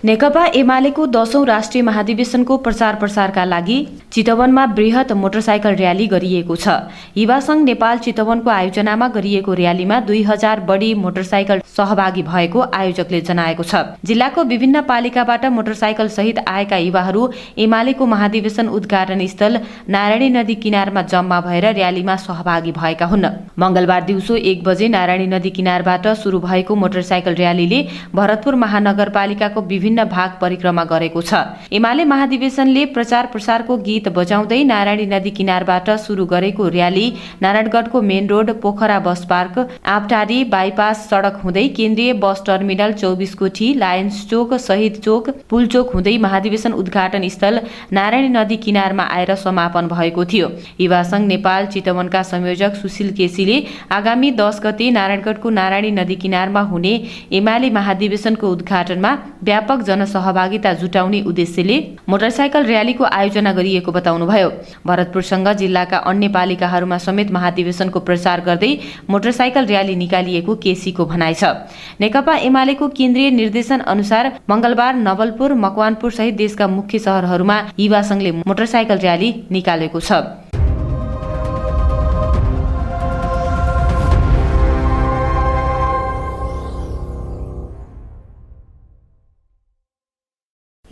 नेकपा एमालेको 10औं राष्ट्रिय महाधिवेशनको प्रचार प्रसारका लागि चितवनमा बृहत मोटरसाइकल र्याली गरिएको छ। युवा संघ नेपाल चितवनको आयोजनामा गरिएको र्यालीमा 2000 बढी मोटरसाइकल सहभागी भएको आयोजकले जनाएको छ। जिल्लाको विभिन्न पालिकाबाट मोटरसाइकल सहित आएका युवाहरू एमालेको महाधिवेशन उद्घाटन स्थल नारायणी नदी किनारमा जम्मा भएर र्यालीमा सहभागी भएका हुन्। मंगलबार दिउँसो 1 बजे नारायणी नदी किनारबाट सुरु भएको मोटरसाइकल र्यालीले भरतपुर महानगरपालिकाको विभिन्न भाग परिक्रमा गरेको छ। एमाले महाधिवेशनले प्रचार प्रसारको गीत बजाउँदै नारायणी नदी किनारबाट सुरु गरेको र्याली नारायणगढको main road, Pokhara bus park, आँपटारी बाइपास सडक हुँदै केन्द्रीय बस टर्मिनल 24 कोठी, लायन्स चोक, शहीद चोक, पुल चोक हुँदै महाधिवेशन उद्घाटन स्थल नारायणी नदी किनारमा आएर समापन भएको थियो। युवा संघ नेपाल चितवनका संयोजक सुशील केसीले आगामी 10 गते नारायणगढको नारायणी नदी किनारमा हुने एमाले महाधिवेशनको उद्घाटनमा व्यापक जनसहभागिता जुटाउने उद्देश्यले मोटरसाइकल र्यालीको आयोजना गरिएको बताउनुभयो। भरतपुरसँग जिल्लाका अन्य पालिकाहरूमा समेत महाधिवेशनको प्रचार गर्दै मोटरसाइकल र्याली निकालिएको केसीको भनाइ छ। नेकपा एमालेको केन्द्रीय निर्देशन अनुसार मंगलबार नवलपुर, मकवानपुर सहित देशका मुख्य शहरहरूमा युवा संघले मोटरसाइकल र्याली निकालेको छ।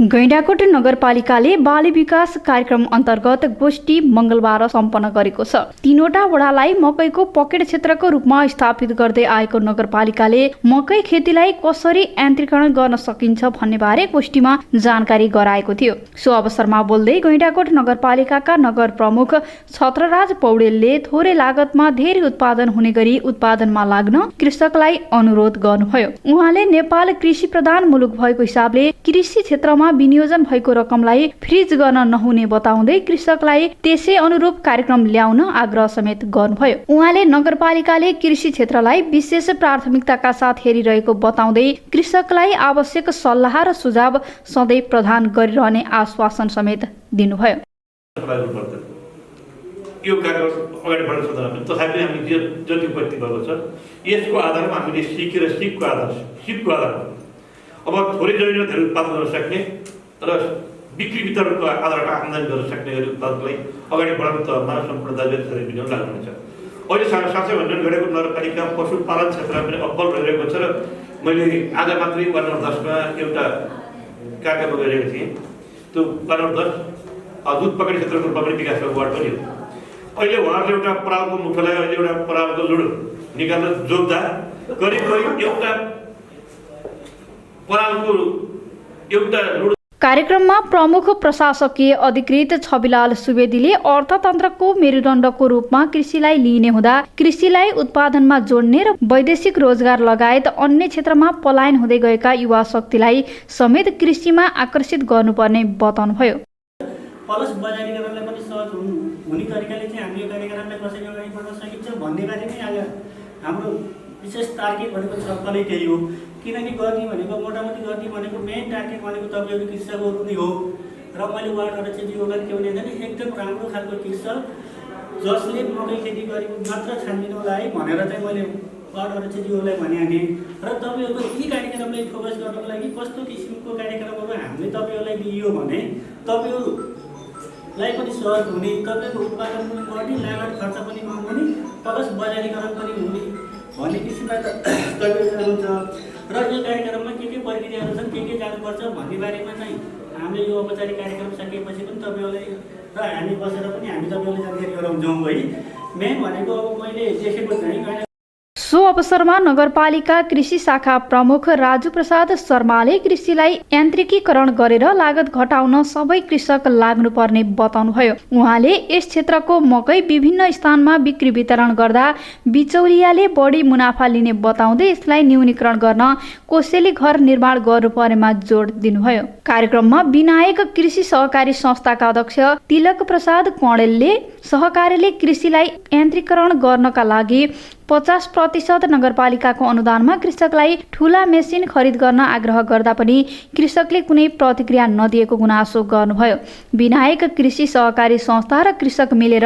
गैंडाकोट नगरपालिकाले बाली विकास कार्यक्रम अन्तर्गत गोष्ठी मङ्गलबार सम्पन्न गरेको छ। 3वटा वडालाई मकैको पकेट क्षेत्रको रूपमा स्थापित गर्दै आएको नगरपालिकाले मकै खेतीलाई कसरी यान्त्रिकरण गर्न सकिन्छ भन्ने बारे गोष्ठीमा जानकारी गराएको थियो। सो अवसरमा बोल्दै गैंडाकोट नगरपालिकाका नगर प्रमुख छत्रराज पौडेलले थोरै लागतमा धेरै उत्पादन हुने गरी उत्पादनमा लाग्न कृषकलाई अनुरोध गर्नुभयो। उहाँले नेपाल कृषि प्रधान मुलुक भएको हिसाबले कृषि क्षेत्रमा विनियोजन भएको रकमलाई फ्रिज गर्न नहुने बताउँदै कृषकलाई त्यसै अनुरूप कार्यक्रम ल्याउन आग्रह समेत गर्नुभयो। उहाँले नगरपालिकाले कृषि क्षेत्रलाई विशेष प्राथमिकताका साथ हेरिरहेको बताउँदै कृषकलाई आवश्यक सल्लाह र सुझाव सधैँ प्रदान गरिरहने आश्वासन समेत दिनुभयो। यो कार्यक्रम अगाडि बढ्न सक्दैन तथापि हामी जति उपलब्धि भएको छ यसको आधारमा हामीले सिकेर सिपको आधारमा अब थोरै जमिनमा धेरै उत्पादन गर्न सक्ने र बिक्री वितरणको आधारमा आम्दानी गर्न सक्ने गरी उत्पादनलाई अगाडि बढाउने तहमा सम्पूर्ण दायित्व धेरै विनियोजन लाग्नु हुनेछ। अहिले साँच्चै भन्नु गएको नगरपालिका पशुपालन क्षेत्रमा पनि अब्बल रहिरहेको छ र मैले आज मात्रै वार्ड नम्बर 10 मा एउटा कार्यक्रम गरिरहेको थिएँ। त्यो वार्ड नम्बर 10 दुध पकडी क्षेत्रको रूपमा पनि विकास भएको वार्ड पनि हो। अहिले उहाँहरूले एउटा परालको मुख्यालय अहिले एउटा परालको लुडो निकाल्न जोग्दा करिब एउटा परालको एउटा लुडो। कार्यक्रममा प्रमुख प्रशासकीय अधिकृत छविलाल सुवेदीले अर्थतन्त्रको मेरुदण्डको रूपमा कृषिलाई लिइने हुँदा कृषिलाई उत्पादनमा जोड्ने र वैदेशिक रोजगार लगायत अन्य क्षेत्रमा पलायन हुँदै गएका युवा शक्तिलाई समेत कृषिमा आकर्षित गर्नुपर्ने बताउनुभयो। प्लस बजारीकरणलाई पनि सहज हुने तरिकाले चाहिँ हामी यो कार्यक्रमलाई कसरी अगाडि बढाउन सकिन्छ भन्ने बारे नै आज हाम्रो विशेष टार्गेट भनेको छलफलै त्यही हो। किनकि गर्ने भनेको मोटामोटी गर्ने भनेको मेन टार्गेट भनेको तपाईँहरू कृषकहरू नै हो र मैले वार्ड अध्यक्षज्यूलाई के भने एकदम राम्रो खालको कृषक जसले मकै खेती गरेको मात्र छानिदिनु होला है भनेर चाहिँ मैले वार्ड अध्यक्षज्यूलाई भनेको थिएँ। र तपाईँहरूको यी कार्यक्रमलाई फोकस गर्नको लागि कस्तो किसिमको कार्यक्रमहरू हामीले तपाईँहरूलाई दिइयो भने तपाईँहरूलाई पनि सहज हुने, तपाईँको उत्पादन पनि बढ्ने, लागत खर्च पनि कम हुने, प्लस बजारीकरण पनि हुने भन्ने किसिममा तपाईँहरू जानुहुन्छ। र यो कार्यक्रममा के प्रक्रियाहरू छन्, के जानुपर्छ भन्ने बारेमा चाहिँ हामीले यो औपचारिक कार्यक्रम सकिएपछि पनि तपाईँहरूलाई र हामी बसेर पनि हामी तपाईँहरूलाई जानकारी गराउँछौँ है। मेन भनेको अब मैले देखेको चाहिँ सो अवसरमा नगरपालिका कृषि शाखा प्रमुख राजु प्रसाद शर्माले कृषिलाई यान्त्रिकीकरण गरेर लागत घटाउन सबै कृषक लाग्नुपर्ने बताउनुभयो। उहाँले यस क्षेत्रको मकै विभिन्न स्थानमा बिक्री वितरण गर्दा बिचौलियाले बढी मुनाफा लिने बताउँदै यसलाई न्यूनीकरण गर्न कोसेली घर निर्माण गर्नुपर्नेमा जोड दिनुभयो। कार्यक्रममा विनायक कृषि सहकारी संस्थाका अध्यक्ष तिलक प्रसाद कणेलले सहकारीले कृषिलाई यान्त्रिकीकरण गर्नका लागि 50% नगरपालिकाको अनुदानमा कृषकलाई ठूला मेसिन खरिद गर्न आग्रह गर्दा पनि कृषकले कुनै प्रतिक्रिया नदिएको गुनासो गर्नुभयो। विनायक कृषि सहकारी संस्था र कृषक मिलेर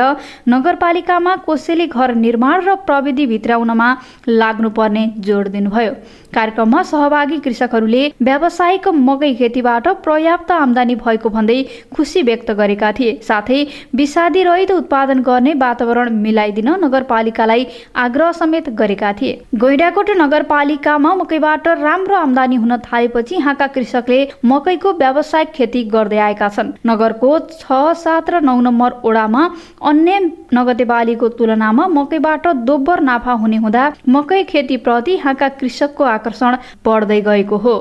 नगरपालिकामा कोसेली घर निर्माण र प्रविधि भित्राउनमा लाग्नुपर्ने जोड दिनुभयो। कार्यक्रममा सहभागी कृषकहरूले व्यावसायिक मकै खेतीबाट पर्याप्त आम्दानी भएको भन्दै खुसी व्यक्त गरेका थिए। साथै विषादी रहित उत्पादन गर्ने वातावरण मिलाइदिन नगरपालिकालाई आग्रह समेत गरेका थिए। गैंडाकोट नगरपालिकामा मकैबाट राम्रो आम्दानी हुन थालेपछि यहाँका कृषकले मकैको व्यावसायिक खेती गर्दै आएका छन्। नगरको 6, 7 र 9 नम्बर ओडामा अन्य नगदे बालीको तुलनामा मकैबाट दोब्बर नाफा हुने हुँदा मकै खेतीप्रति यहाँका कृषकको आकर्षण बढ्दै गएको हो।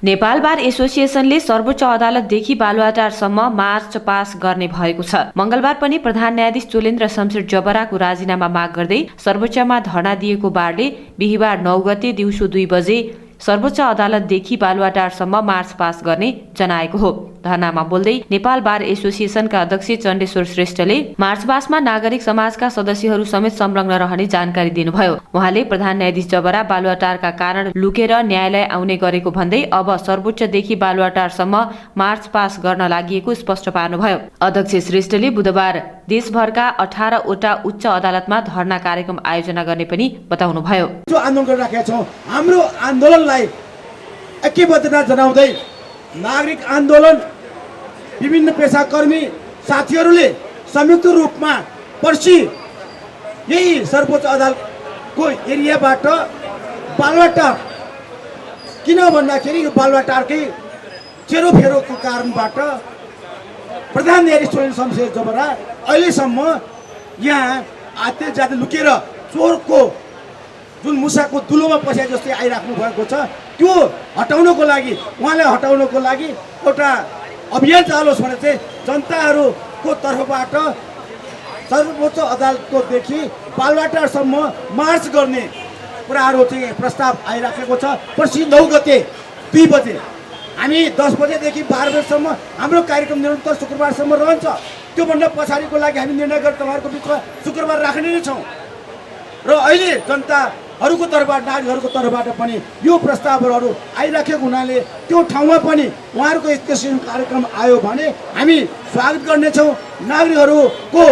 नेपाल बार एसोसिएसनले सर्वोच्च अदालतदेखि बालुवाटारसम्म मार्च पास गर्ने भएको छ। मंगलबार पनि प्रधान न्यायाधीश चोलेन्द्र शमशेर जबराको राजीनामा माग गर्दै सर्वोच्चमा धरना दिएको बारले बिहिबार 9 गते दिउँसो 2 बजे सर्वोच्च अदालतदेखि बालुवाटारसम्म मार्च पास गर्ने जनाएको हो। धरनामा बोल्दै नेपाल बार एसोसिएसनका अध्यक्ष चण्डेश्वर श्रेष्ठले मार्च पासमा नागरिक समाजका सदस्यहरू समेत संलग्न रहने जानकारी दिनुभयो। उहाँले प्रधान न्यायाधीश जबरा बालुवाटारका कारण लुकेर न्यायालय आउने गरेको भन्दै अब सर्वोच्चदेखि बालुवाटारसम्म मार्च पास गर्न लागि स्पष्ट पार्नुभयो। अध्यक्ष श्रेष्ठले बुधबार देशभरका 18 वटा उच्च अदालतमा धरना कार्यक्रम आयोजना गर्ने पनि बताउनुभयो। जो आन्दोलन गरिराखेका छौं हाम्रो आन्दोलनलाई ऐक्यबद्धता जनाउँदै नागरिक आन्दोलन विभिन्न पेशाकर्मी साथीहरूले संयुक्त रूपमा पर्सि यही सर्वोच्च अदालतको एरियाबाट बालुवाटार, किन भन्दाखेरि यो बालुवाटारकै चेरोफेरोको कारणबाट प्रधान न्यायाधीश शमशेर जबरा अहिलेसम्म यहाँ आते जाते लुकेर चोरको जुन मुसाको दुलोमा पस्या जस्तै आइराख्नु भएको छ, त्यो हटाउनको लागि उहाँलाई हटाउनको लागि एउटा अभियान चालोस् भने चाहिँ जनताहरूको तर्फबाट सर्वोच्च अदालतकोदेखि बालुवाटारसम्म मार्च गर्ने कुराहरू चाहिँ प्रस्ताव आइराखेको छ। पर्सि 9 गते 2 बजे हामी 10 बजेदेखि 12 बजेसम्म हाम्रो कार्यक्रम निरन्तर शुक्रबारसम्म रहन्छ। त्योभन्दा पछाडिको लागि हामी निर्णय गरेर तपाईँहरूको बिचमा शुक्रबार राख्ने नै छौँ। र अहिले जनताहरूको तर्फबाट, नागरिकहरूको तर्फबाट पनि यो प्रस्तावहरू आइराखेको हुनाले त्यो ठाउँमा पनि उहाँहरूको यस्तो कार्यक्रम आयो भने हामी स्वागत गर्नेछौँ। नागरिकहरूको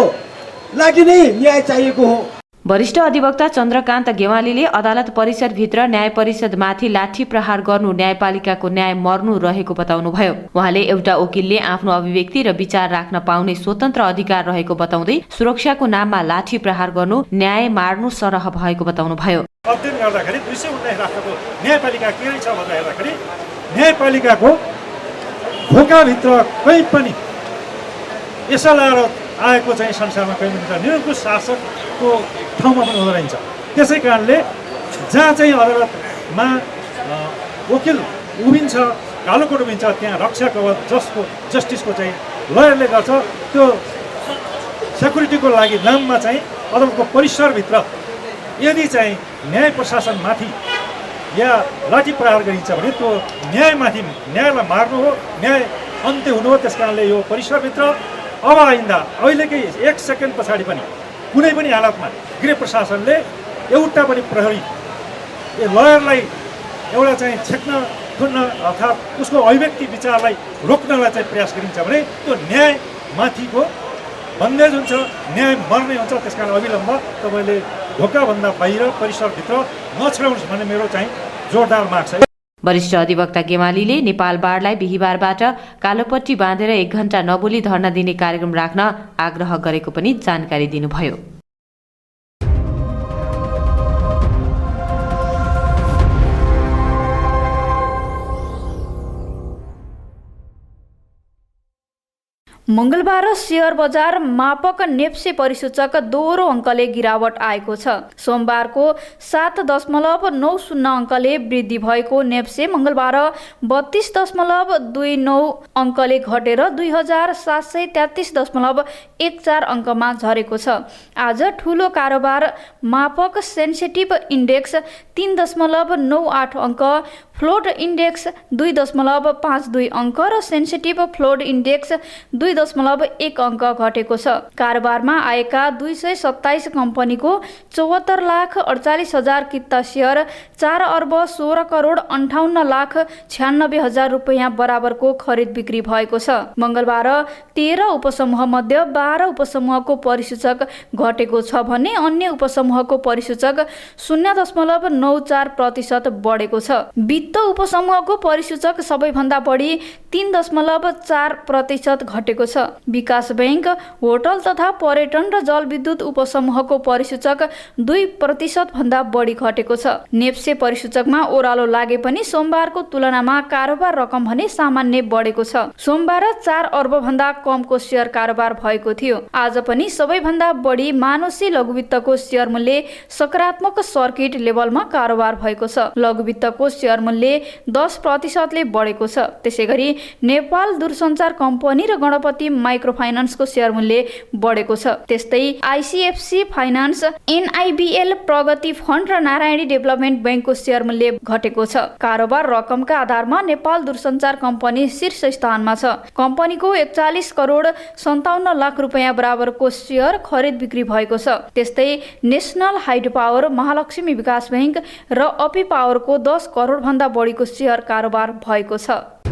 लागि नै न्याय चाहिएको हो। वरिष्ठ अधिवक्ता चन्द्रकान्त गेवालीले अदालत परिसरभित्र न्याय परिषदमाथि लाठी प्रहार गर्नु न्यायपालिकाको न्याय मर्नु रहेको बताउनुभयो। उहाँले एउटा वकिलले आफ्नो अभिव्यक्ति र विचार राख्न पाउने स्वतन्त्र अधिकार रहेको बताउँदै सुरक्षाको नाममा लाठी प्रहार गर्नु न्याय मार्नु सरह भएको बताउनुभयो। अध्ययन गर्दाखेरि 219 राष्ट्रको न्यायपालिका के रहेछ भन्दा हेर्दाखेरि न्यायपालिकाको ढोकाभित्र कहीँ पनि एसएलआर आएको चाहिँ संसारमा कहीँ पनि निरङ्कुश शासकको ठाउँमा पनि हुँदो रहेछ। त्यसै कारणले जहाँ चाहिँ अदालतमा वकिल उभिन्छ, कालोकोट उभिन्छ, त्यहाँ रक्षा कवच जस्टिसको चाहिँ लयरले गर्छ। त्यो सेक्युरिटीको लागि नाममा चाहिँ अदालतको परिसरभित्र यदि चाहिँ न्याय प्रशासनमाथि या लाठी प्रहार गरिन्छ भने त्यो न्यायमाथि, न्यायलाई मार्नु हो, न्याय अन्त्य हुनु हो। त्यस कारणले यो परिसरभित्र अब आइन्दा अहिलेकै 1 सेकेन्ड पछाडि पनि कुनै पनि हालतमा गृह प्रशासनले एउटा पनि प्रहरी लयरलाई एउटा चाहिँ छेक्न थुन्न अर्थात् उसको अभिव्यक्ति विचारलाई रोक्नलाई चाहिँ प्रयास गरिन्छ भने त्यो न्यायमाथिको बन्देज हुन्छ, न्याय मर्ने हुन्छ। त्यस कारण अविलम्ब तपाईँले ढोकाभन्दा बाहिर परिसरभित्र नछिराउनुहोस् भन्ने मेरो चाहिँ जोरदार माग छ। वरिष्ठ अधिवक्ता गेवालीले नेपाल बारलाई बिहिबारबाट कालोपट्टी बाँधेर 1 घण्टा नबोली धर्ना दिने कार्यक्रम राख्न आग्रह गरेको पनि जानकारी दिनुभयो। मंगलबार शेयर बजार मापक नेप्से परिसूचक दोहोरो अङ्कले गिरावट आएको छ। सोमबारको 7.90 अङ्कले वृद्धि भएको नेप्से मंगलबार 32.29 अङ्कले घटेर 2733.14 अङ्कमा झरेको छ। आज ठूलो कारोबार मापक सेन्सिटिभ इन्डेक्स 3.98 अङ्क, फ्लोट इन्डेक्स 2.52 अङ्क र सेन्सिटिभ फ्लोट इन्डेक्स 2.1 अङ्क घटेको छ। कारोबारमा आएका 227 कम्पनीको 74,48,000 किता सेयर 4 अर्ब 16 करोड 58,96,000 रुपैयाँ बराबरको खरिद बिक्री भएको छ। मंगलबार 13 उपसमूह मध्ये 12 उपसमूहको परिसूचक घटेको छ भने अन्य उपसमूहको परिसूचक 0.94% बढेको छ। वित्त उपसमूहको परिसूचक सबैभन्दा बढी 3.4% घटेको छ। विकास बैंक, होटल तथा पर्यटन र जलविद्युत उपसमूहको परिसूचक 2% भन्दा बढी घटेको छ। नेप्से परिसूचकमा ओह्रालो लागे पनि सोमबारको तुलनामा कारोबार रकम भने सामान्य बढेको छ। सोमबार 4 अर्ब भन्दा कमको शेयर कारोबार भएको थियो। आज पनि सबैभन्दा बढी मानुषी लघुवित्तको शेयर मूल्य सकारात्मक सर्किट लेभलमा कारोबार भएको छ। लघुवित्तको शेयर मूल्य 10% ले बढेको छ। त्यसैगरी नेपाल दूरसञ्चार कम्पनी र गणपति माइक्रो फाइनान्सको शेयर मूल्य बढेको छ। त्यस्तै आइसिएफसी फाइनान्स, एनआइबिएल, प्रगति फन्ड र नारायणी डेभलपमेन्ट बैंकको शेयर मूल्य घटेको छ। कारोबार रकमका आधारमा नेपाल दूरसञ्चार कम्पनी शीर्ष स्थानमा छ। कम्पनीको 41 करोड 57 लाख रुपैयाँ बराबरको शेयर खरिद बिक्री भएको छ। त्यस्तै नेसनल हाइड्रो पावर, महालक्ष्मी विकास बैंक र अपी पावरको 10 करोड भन्दा बढीको शेयर कारोबार भएको छ।